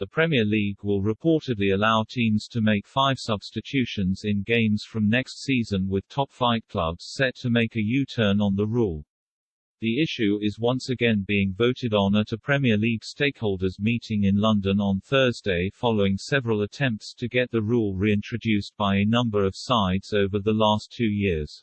The Premier League will reportedly allow teams to make 5 substitutions in games from next season, with top-flight clubs set to make a U-turn on the rule. The issue is once again being voted on at a Premier League stakeholders meeting in London on Thursday, following several attempts to get the rule reintroduced by a number of sides over the last 2 years.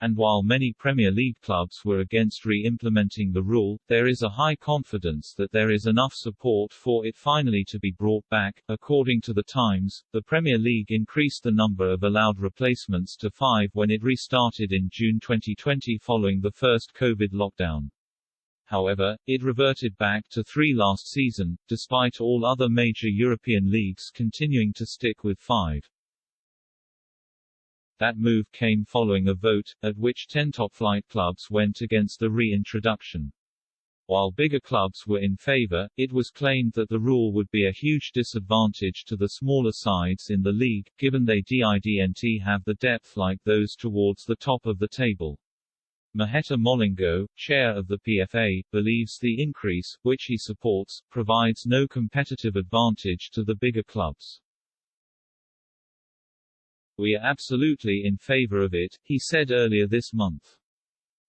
And while many Premier League clubs were against re-implementing the rule, there is a high confidence that there is enough support for it finally to be brought back. According to The Times, the Premier League increased the number of allowed replacements to 5 when it restarted in June 2020 following the first COVID lockdown. However, it reverted back to 3 last season, despite all other major European leagues continuing to stick with 5. That move came following a vote, at which 10 top-flight clubs went against the reintroduction. While bigger clubs were in favor, it was claimed that the rule would be a huge disadvantage to the smaller sides in the league, given they didn't have the depth like those towards the top of the table. Maheta Molingo, chair of the PFA, believes the increase, which he supports, provides no competitive advantage to the bigger clubs. "We are absolutely in favor of it," he said earlier this month.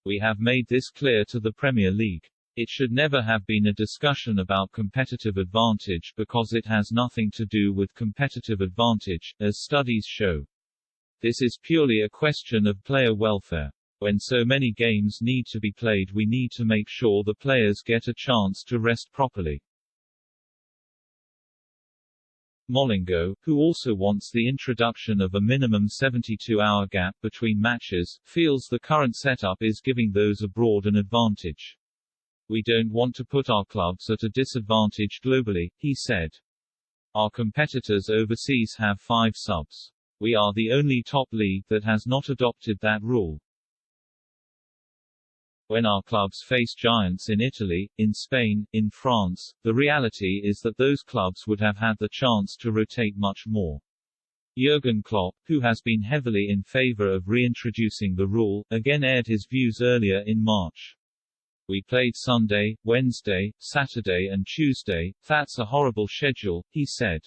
"We have made this clear to the Premier League. It should never have been a discussion about competitive advantage because it has nothing to do with competitive advantage, as studies show. This is purely a question of player welfare. When so many games need to be played, we need to make sure the players get a chance to rest properly." Molingo, who also wants the introduction of a minimum 72-hour gap between matches, feels the current setup is giving those abroad an advantage. "We don't want to put our clubs at a disadvantage globally," he said. "Our competitors overseas have 5 subs. We are the only top league that has not adopted that rule. When our clubs face giants in Italy, in Spain, in France, the reality is that those clubs would have had the chance to rotate much more." Jurgen Klopp, who has been heavily in favor of reintroducing the rule, again aired his views earlier in March. "We played Sunday, Wednesday, Saturday and Tuesday. That's a horrible schedule," he said.